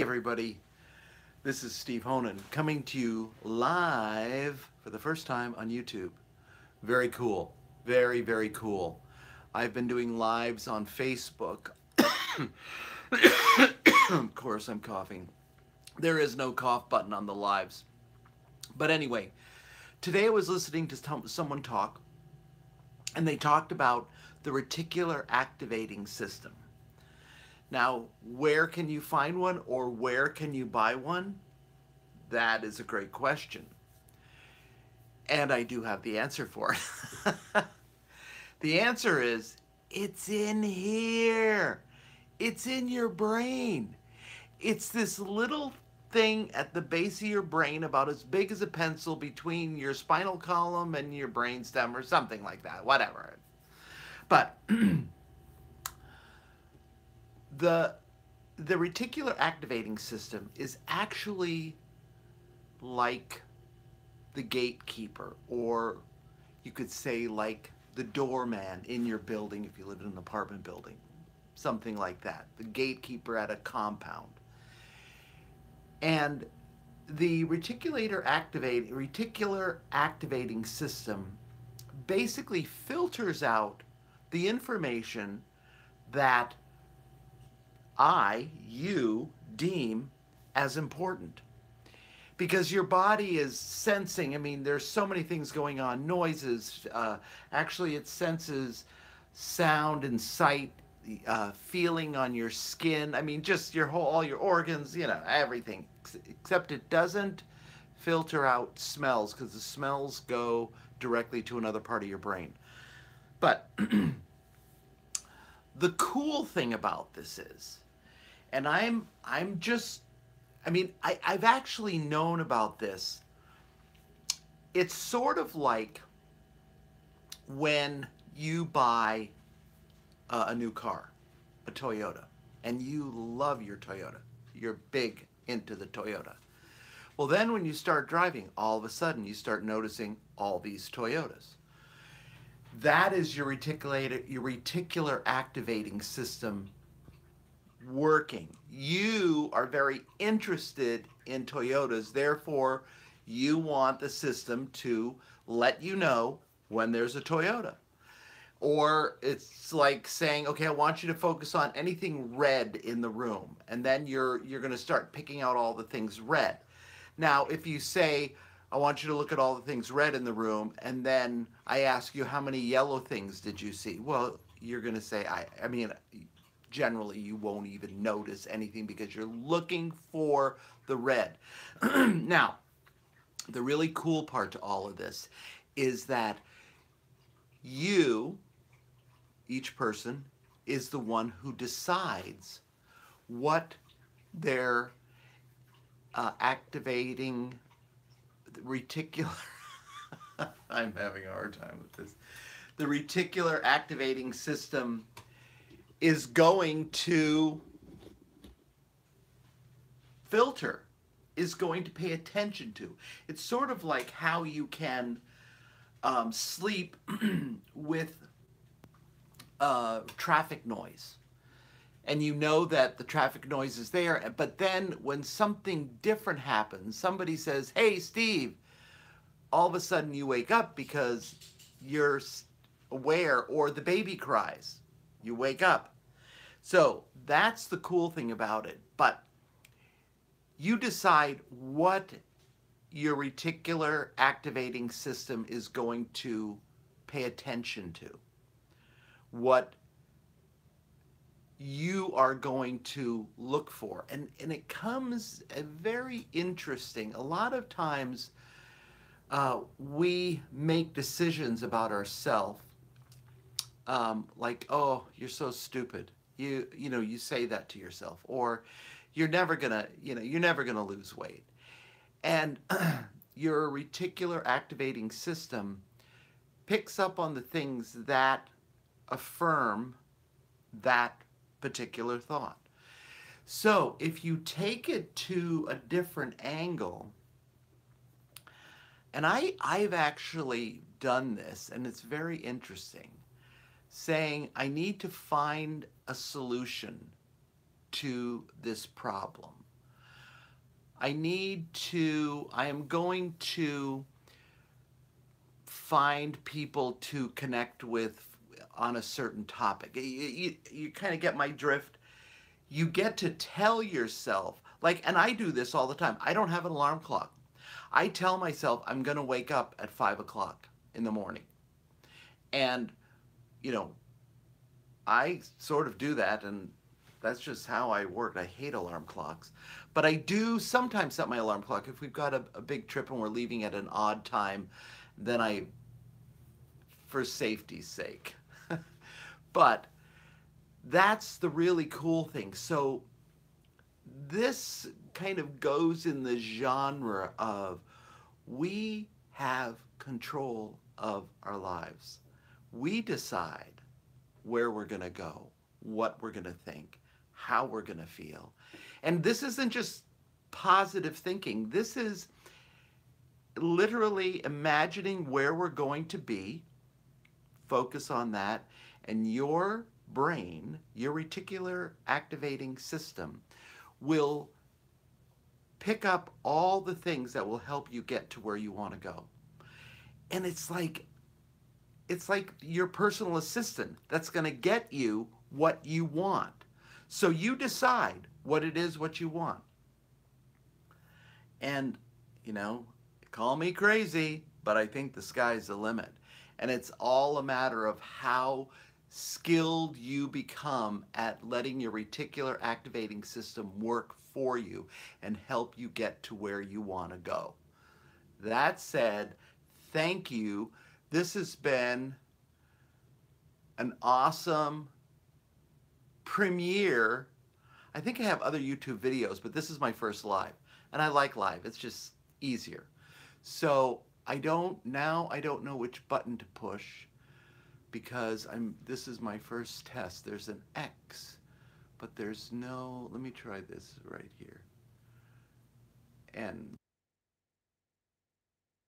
everybody, this is Steve Honan coming to you live for the first time on YouTube. Very cool. Very, very cool. I've been doing lives on Facebook. Of course, I'm coughing. There is no cough button on the lives. But anyway, today I was listening to someone talk, and they talked about the reticular activating system. Now, where can you find one or where can you buy one? That is a great question. And I do have the answer for it. The answer is, it's in here. It's in your brain. It's this little thing at the base of your brain about as big as a pencil between your spinal column and your brainstem or something like that, whatever. But the reticular activating system is actually like the gatekeeper, or you could say like the doorman in your building if you live in an apartment building, something like that, the gatekeeper at a compound. And the reticular activating system basically filters out the information that you deem as important. Because your body is sensing, I mean, there's so many things going on, noises, actually it senses sound and sight, feeling on your skin, I mean, just your all your organs, you know, everything. Except it doesn't filter out smells, because the smells go directly to another part of your brain. But the cool thing about this is, and I've actually known about this. It's sort of like when you buy a new car, a Toyota, and you love your Toyota. You're big into the Toyota. Well, then when you start driving, all of a sudden you start noticing all these Toyotas. That is your reticular activating system working. You are very interested in Toyotas, therefore you want the system to let you know when there's a Toyota. Or it's like saying, okay, I want you to focus on anything red in the room, and then you're going to start picking out all the things red. Now, if you say, I want you to look at all the things red in the room, and then I ask you, how many yellow things did you see? Well, you're going to say, I mean, generally you won't even notice anything because you're looking for the red. Now, the really cool part to all of this is that each person, is the one who decides what their activating reticular I'm having a hard time with this. The reticular activating system is going to filter, is going to pay attention to. It's sort of like how you can sleep with traffic noise. And you know that the traffic noise is there, but then when something different happens, somebody says, hey, Steve, all of a sudden you wake up because you're aware, or the baby cries. You wake up. So that's the cool thing about it. But you decide what your reticular activating system is going to pay attention to, what you are going to look for. And it comes very interesting. A lot of times we make decisions about ourselves, like, oh, you're so stupid. You know, you say that to yourself, or you're never gonna lose weight. And your reticular activating system picks up on the things that affirm that particular thought. So if you take it to a different angle, and I've actually done this, and it's very interesting, saying I need to find a solution to this problem. I am going to find people to connect with on a certain topic. You kind of get my drift. You get to tell yourself, like, and I do this all the time. I don't have an alarm clock. I tell myself I'm going to wake up at 5 o'clock in the morning. And, you know, I sort of do that, and that's just how I work. I hate alarm clocks. But I do sometimes set my alarm clock. If we've got a big trip and we're leaving at an odd time, then I, for safety's sake. But that's the really cool thing. So this kind of goes in the genre of we have control of our lives. We decide where we're going to go, what we're going to think, how we're going to feel. And this isn't just positive thinking. This is literally imagining where we're going to be, focus on that, and your brain, your reticular activating system, will pick up all the things that will help you get to where you want to go. And it's like your personal assistant that's going to get you what you want. So you decide what it is what you want. And, you know, call me crazy, but I think the sky's the limit. And it's all a matter of how skilled you become at letting your reticular activating system work for you and help you get to where you want to go. That said, thank you. This has been an awesome premiere. I think I have other YouTube videos, but this is my first live. And I like live. It's just easier. So I don't know which button to push because this is my first test. There's an X, but there's no, let me try this right here. And